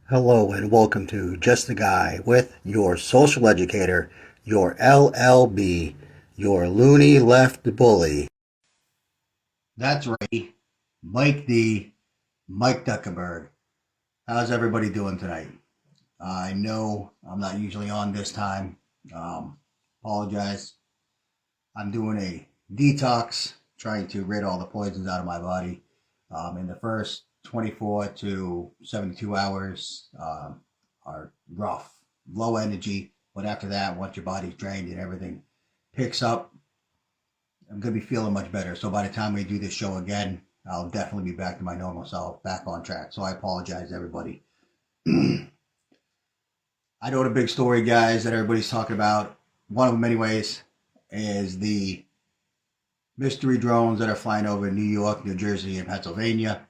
Hello and welcome to Just a Guy with your social educator, your LLB, your loony left bully. That's right, Mike D. Mike Duckenberg. How's everybody doing tonight? I know I'm not usually on this time. Apologize. I'm doing a detox, trying to rid all the poisons out of my body. In the first 24 to 72 hours are rough, low energy. But after that, once your body's drained and everything picks up, I'm going to be feeling much better. So by the time we do this show again, I'll definitely be back to my normal self, back on track. So I apologize, everybody. I know the big story, guys, that everybody's talking about. One of them, anyways, is the mystery drones that are flying over New York, New Jersey, and Pennsylvania.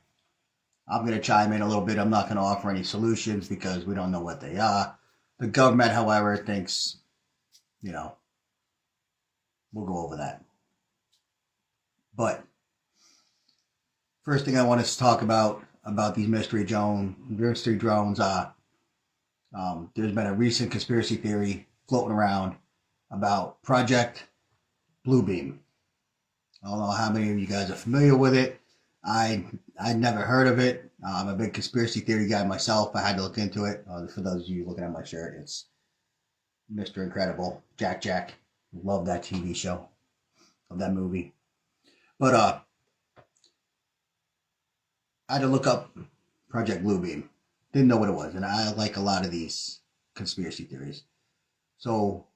I'm going to chime in a little bit. I'm not going to offer any solutions because we don't know what they are. The government, however, thinks, you know, we'll go over that. But first thing I want to talk about these mystery drones. There's been a recent conspiracy theory floating around about Project Bluebeam. I don't know how many of you guys are familiar with it. I'd never heard of it. I'm a big conspiracy theory guy myself. I had to look into it. For those of you looking at my shirt, it's Mr. Incredible, Jack Jack. Love that TV show. Love that movie. But I had to look up Project Bluebeam. Didn't know what it was, and I like a lot of these conspiracy theories. So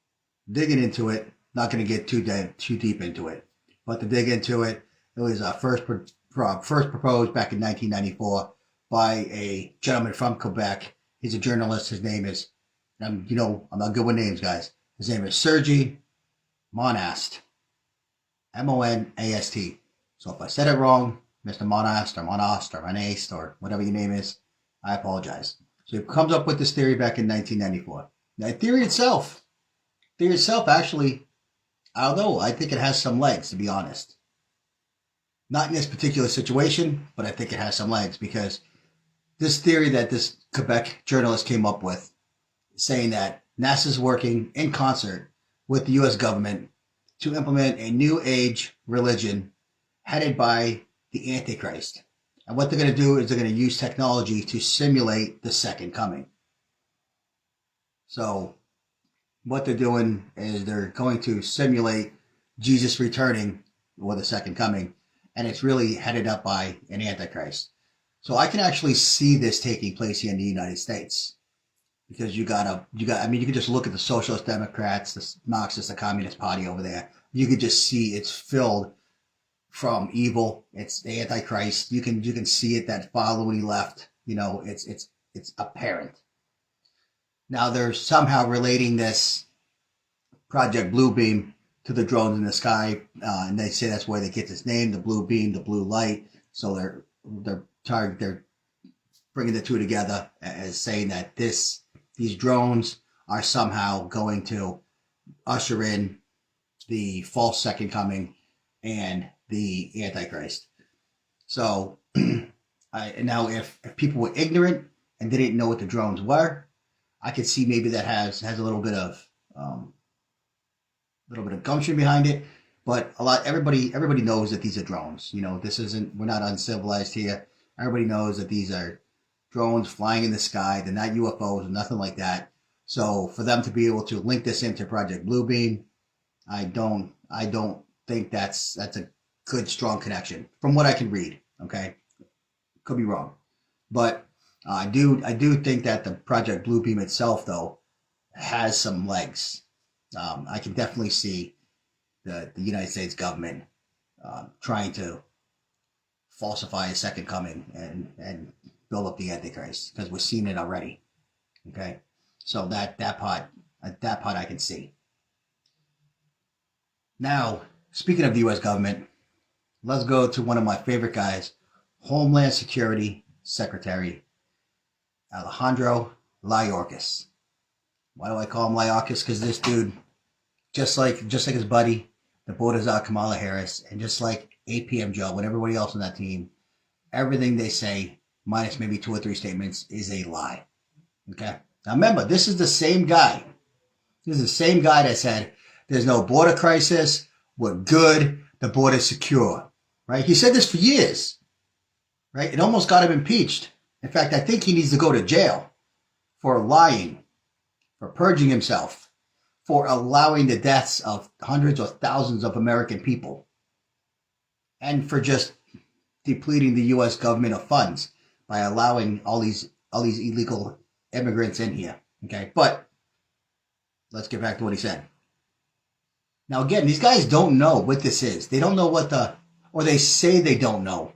digging into it, not going to get too deep into it, but to dig into it, it was first proposed back in 1994 by a gentleman from Quebec. He's a journalist. His name is, I'm not good with names, guys. His name is Sergey Monast, Monast. So if I said it wrong, Mr. Monast or Monast or Monast or whatever your name is, I apologize. So he comes up with this theory back in 1994. Now, the theory itself actually, I don't know, I think it has some legs, to be honest. Not in this particular situation, but I think it has some legs because this theory that this Quebec journalist came up with, saying that NASA's working in concert with the U.S. government to implement a new age religion headed by the Antichrist. And what they're going to do is they're going to use technology to simulate the second coming. So what they're doing is they're going to simulate Jesus returning or the second coming, and it's really headed up by an Antichrist. So I can actually see this taking place here in the United States because you can just look at the Socialist Democrats, the Marxist, the Communist Party over there. You could just see it's filled from evil. It's the Antichrist. You can see it that following left. It's apparent. Now they're somehow relating this Project Bluebeam to the drones in the sky, and they say that's where they get this name, the blue beam, the blue light. So they're bringing the two together as saying that these drones are somehow going to usher in the false second coming and the Antichrist. So now if people were ignorant and didn't know what the drones were, I could see maybe that has a little bit of gumption behind it. But everybody knows that these are drones. We're not uncivilized here. Everybody knows that these are drones flying in the sky. They're not UFOs or nothing like that. So for them to be able to link this into Project Bluebeam, I don't think that's a good strong connection from what I can read. Okay, could be wrong, but I do think that the Project Bluebeam itself though has some legs. I can definitely see the United States government trying to falsify a second coming and build up the Antichrist because we're seeing it already. Okay, so that part I can see. Now, speaking of the U.S. government, let's go to one of my favorite guys, Homeland Security Secretary Alejandro Mayorkas. Why do I call him Mayorkas? Because this dude, just like his buddy, the Baltazar Kamala Harris, and just like APM Joe and everybody else on that team, everything they say, minus maybe 2 or 3 statements, is a lie. Okay. Now remember, this is the same guy. This is the same guy that said, there's no border crisis. We're good. The border's secure. Right? He said this for years. Right? It almost got him impeached. In fact, I think he needs to go to jail for lying, for perjuring himself, for allowing the deaths of hundreds or thousands of American people, and for just depleting the U.S. government of funds by allowing all these illegal immigrants in here. Okay, but let's get back to what he said. Now, again, these guys don't know what this is. They don't know or they say they don't know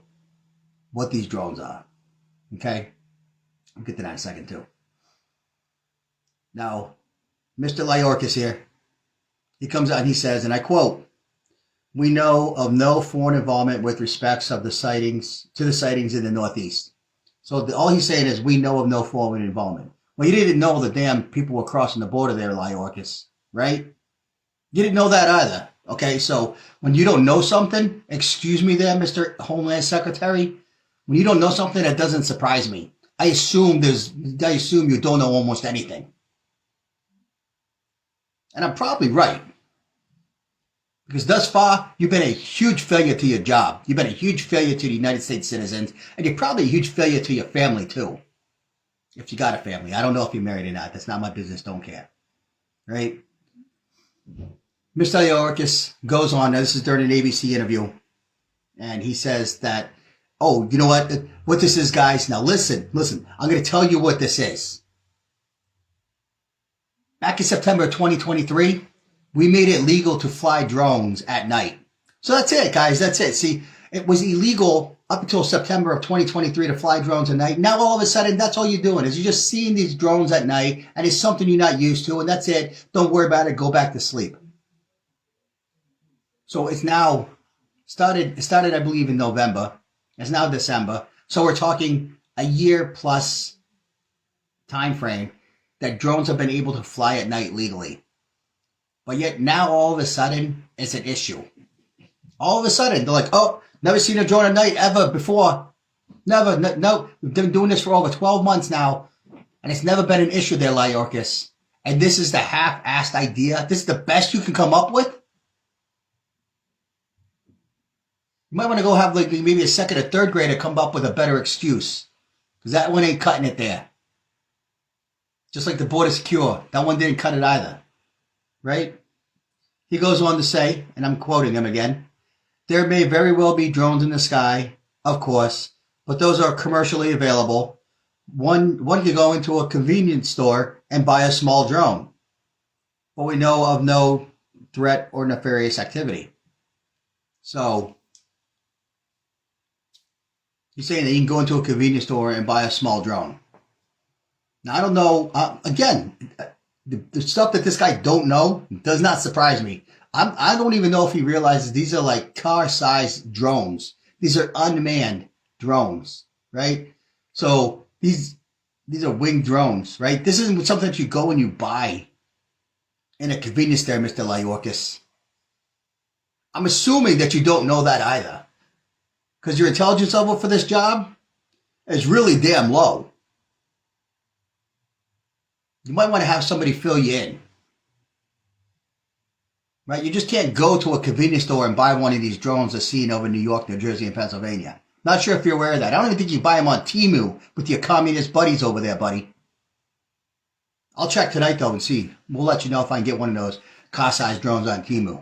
what these drones are. Okay, I'll get to that in a second too. Now, Mr. Mayorkas here, he comes out and he says, and I quote, "We know of no foreign involvement with respects of the sightings in the Northeast." So all he's saying is, we know of no foreign involvement. Well, you didn't know the damn people were crossing the border there, Mayorkas, right? You didn't know that either. Okay, so when you don't know something, excuse me there, Mr. Homeland Secretary, when you don't know something, that doesn't surprise me. I assume you don't know almost anything. And I'm probably right. Because thus far, you've been a huge failure to your job. You've been a huge failure to the United States citizens. And you're probably a huge failure to your family, too. If you got a family. I don't know if you're married or not. That's not my business. Don't care. Right? Mr. Mayorkas goes on. Now, this is during an ABC interview. And he says that, oh, you know what this is, guys? Now, listen. I'm going to tell you what this is. Back in September 2023, we made it legal to fly drones at night. So that's it, guys. That's it. See, it was illegal up until September of 2023 to fly drones at night. Now, all of a sudden, that's all you're doing is you're just seeing these drones at night, and it's something you're not used to, and that's it. Don't worry about it. Go back to sleep. So it's now started, I believe, in November. It's now December. So we're talking a year plus time frame that drones have been able to fly at night legally. But yet now all of a sudden it's an issue. All of a sudden they're like, oh, never seen a drone at night ever before. Never, no. We've been doing this for over 12 months now. And it's never been an issue there, Mayorkas. And this is the half-assed idea. This is the best you can come up with? You might want to go have like maybe a second or third grader come up with a better excuse. Because that one ain't cutting it there. Just like the border secure. That one didn't cut it either. Right? He goes on to say, and I'm quoting him again, "There may very well be drones in the sky, of course, but those are commercially available. One could go into a convenience store and buy a small drone. But we know of no threat or nefarious activity." So, he's saying that you can go into a convenience store and buy a small drone. Now, I don't know, again, the stuff that this guy don't know does not surprise me. I don't even know if he realizes these are like car-sized drones. These are unmanned drones, right? So these are winged drones, right? This isn't something that you go and you buy in a convenience store, Mr. Mayorkas. I'm assuming that you don't know that either. Because your intelligence level for this job is really damn low. You might want to have somebody fill you in. Right? You just can't go to a convenience store and buy one of these drones that's seen over New York, New Jersey, and Pennsylvania. Not sure if you're aware of that. I don't even think you buy them on Temu with your communist buddies over there, buddy. I'll check tonight, though, and see. We'll let you know if I can get one of those car-sized drones on Temu.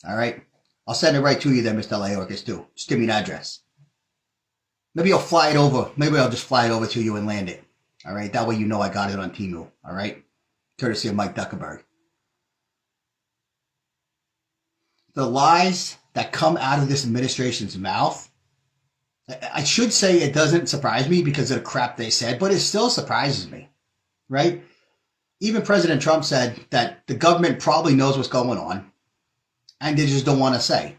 All right? I'll send it right to you there, Mr. Mayorkas, too. Just give me an address. Maybe I'll fly it over. Maybe I'll just fly it over to you and land it. All right? That way you know I got it on Temu. All right? Courtesy of Mike Duckenberg. The lies that come out of this administration's mouth, I should say it doesn't surprise me because of the crap they said, but it still surprises me, right? Even President Trump said that the government probably knows what's going on and they just don't want to say.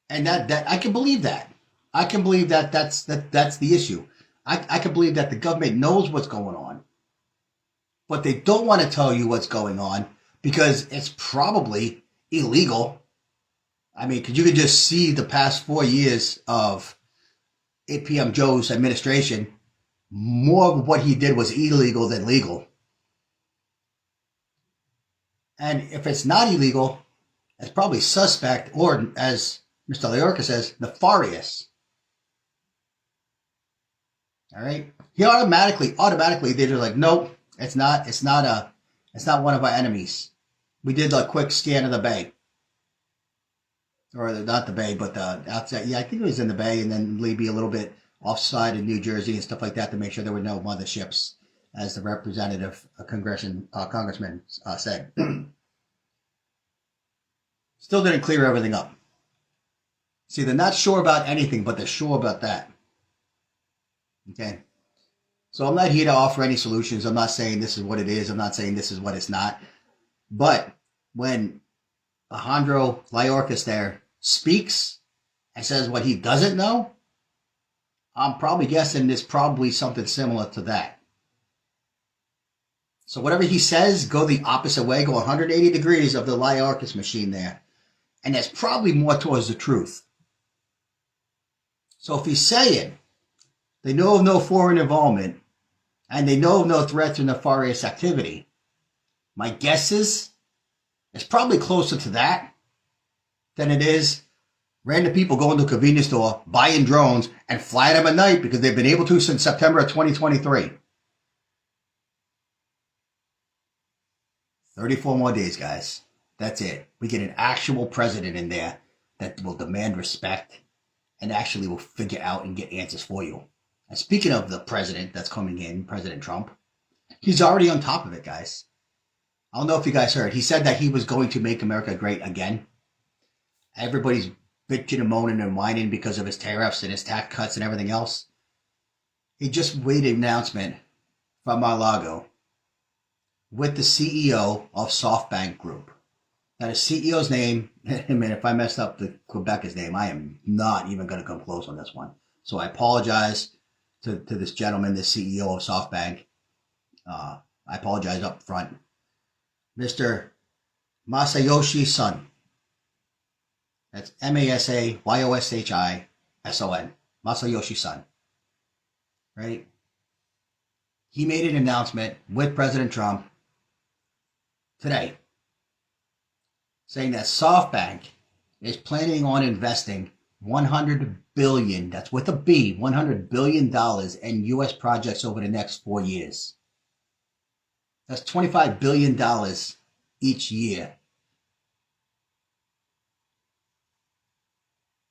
And that I can believe that. I can believe that that's the issue. I can believe that the government knows what's going on, but they don't want to tell you what's going on because it's probably illegal. I mean, because you could just see the past 4 years of 8 p.m. Joe's administration more of what he did was illegal than legal. And if it's not illegal, it's probably suspect, or as Mr. Mayorkas says, nefarious. All right. He automatically, they're just like, nope, it's not one of our enemies. We did a quick scan of the bay. Or not the bay, but the outside. Yeah, I think it was in the bay, and then maybe a little bit offside in New Jersey and stuff like that to make sure there were no motherships, as the representative congressman said. Still didn't clear everything up. See, they're not sure about anything, but they're sure about that. Okay? So I'm not here to offer any solutions. I'm not saying this is what it is. I'm not saying this is what it's not. But when Alejandro Mayorkas there speaks and says what he doesn't know, I'm probably guessing there's probably something similar to that. So whatever he says, go the opposite way, go 180 degrees of the Mayorkas machine there. And that's probably more towards the truth. So if he's saying they know of no foreign involvement and they know of no threats or nefarious activity, my guess is it's probably closer to that than it is random people going to a convenience store, buying drones, and flying them at night because they've been able to since September of 2023. 34 more days, guys. That's it. We get an actual president in there that will demand respect and actually will figure out and get answers for you. And speaking of the president that's coming in, President Trump, he's already on top of it, guys. I don't know if you guys heard. He said that he was going to make America great again. Everybody's bitching and moaning and whining because of his tariffs and his tax cuts and everything else. He just made an announcement from Mar-a-Lago with the CEO of SoftBank Group. Now, the CEO's name, I mean, if I messed up the Quebec's name, I am not even going to come close on this one. So I apologize to this gentleman, the CEO of SoftBank. I apologize up front. Mr. Masayoshi Son. That's Masayoshison. Masayoshi Son. Right? He made an announcement with President Trump today saying that SoftBank is planning on investing $100 billion, that's with a B, $100 billion in U.S. projects over the next 4 years. That's $25 billion each year.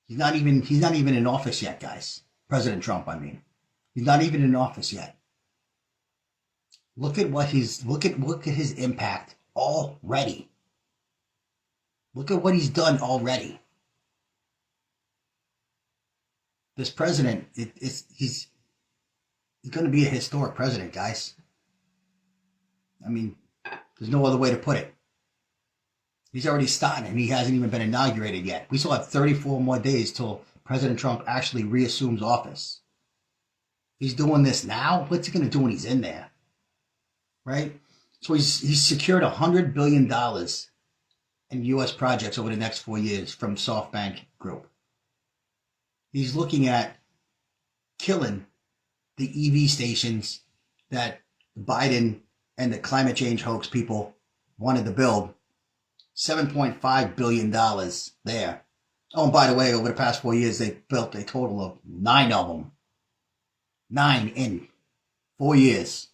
He's not even in office yet, guys. President Trump, I mean. He's not even in office yet. Look at his impact already. Look at what he's done already. This president, he's going to be a historic president, guys. I mean, there's no other way to put it. He's already started, and he hasn't even been inaugurated yet. We still have 34 more days till President Trump actually reassumes office. He's doing this now. What's he going to do when he's in there? Right? So he's secured $100 billion in U.S. projects over the next 4 years from SoftBank Group. He's looking at killing the EV stations that Biden and the climate change hoax people wanted to build. $7.5 billion there. Oh, and by the way, over the past 4 years, they built a total of 9 of them. 9 in 4 years.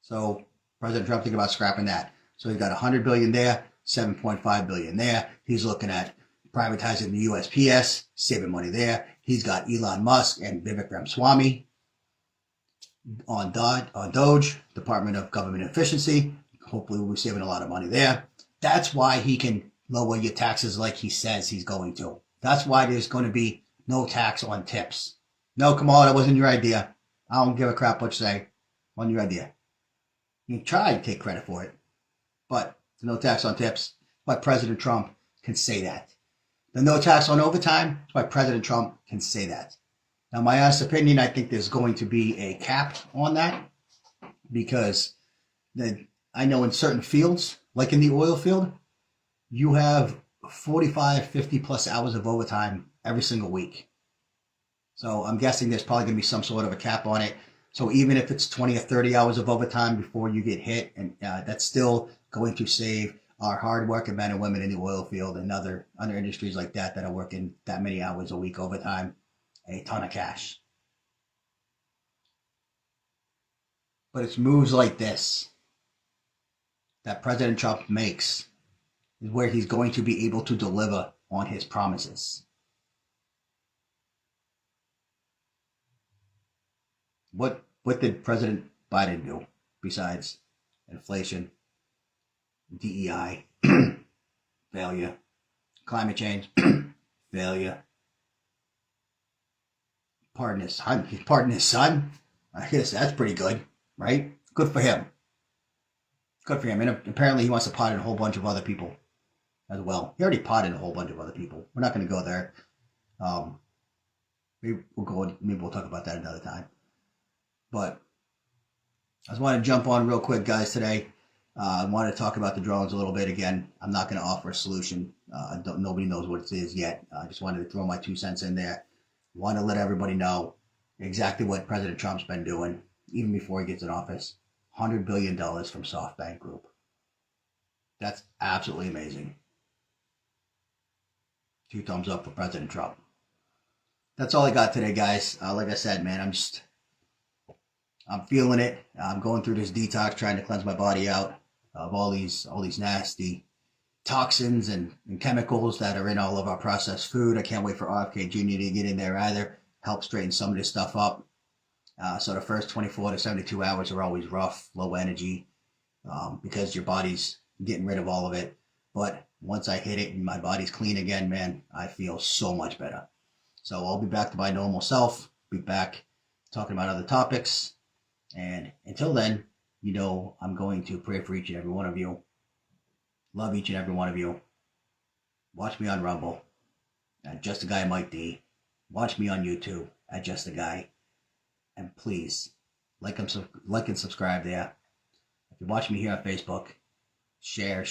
So President Trump thinking about scrapping that. So he's got $100 billion there, $7.5 billion there. He's looking at privatizing the USPS, saving money there. He's got Elon Musk and Vivek Ramaswamy on Doge, Department of Government Efficiency. Hopefully we'll be saving a lot of money there. That's why he can lower your taxes like he says he's going to. That's why there's going to be no tax on tips. No, come on, that wasn't your idea. I don't give a crap what you say. Wasn't your idea. You try to take credit for it, but no tax on tips. That's why President Trump can say that. The no tax on overtime, that's why President Trump can say that. Now, my honest opinion, I think there's going to be a cap on that because I know in certain fields, like in the oil field, you have 45, 50 plus hours of overtime every single week. So I'm guessing there's probably going to be some sort of a cap on it. So even if it's 20 or 30 hours of overtime before you get hit, and that's still going to save our hardworking men and women in the oil field and other industries like that are working that many hours a week overtime a ton of cash. But it's moves like this that President Trump makes is where he's going to be able to deliver on his promises. What did President Biden do besides inflation, DEI, failure, climate change, failure? Pardon his son. Pardon his son. I guess that's pretty good, right? Good for him. Good for him. And apparently he wants to pot in a whole bunch of other people as well. He already potted a whole bunch of other people. We're not going to go there. Um, maybe we'll talk about that another time. But I just want to jump on real quick, guys, today. I want to talk about the drones a little bit again. I'm not going to offer a solution. Nobody knows what it is yet. I just wanted to throw my 2 cents in there. Want to let everybody know exactly what President Trump's been doing, even before he gets in office. $100 billion from SoftBank Group. That's absolutely amazing. 2 thumbs up for President Trump. That's all I got today, guys. Like I said, man, I'm feeling it. I'm going through this detox, trying to cleanse my body out of all these nasty toxins and chemicals that are in all of our processed food. I can't wait for RFK Jr. to get in there either. Help straighten some of this stuff up. So the first 24 to 72 hours are always rough, low energy, because your body's getting rid of all of it. But once I hit it and my body's clean again, man, I feel so much better. So I'll be back to my normal self, be back talking about other topics. And until then, I'm going to pray for each and every one of you. Love each and every one of you. Watch me on Rumble at Just a Guy Mike D. Watch me on YouTube at Just a Guy. And please, like and subscribe there. If you watch me here on Facebook, share.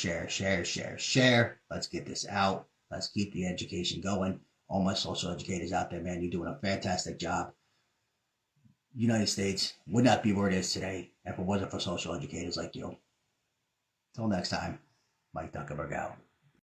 Let's get this out. Let's keep the education going. All my social educators out there, man, you're doing a fantastic job. United States would not be where it is today if it wasn't for social educators like you. Till next time, Mike Zuckerberg out.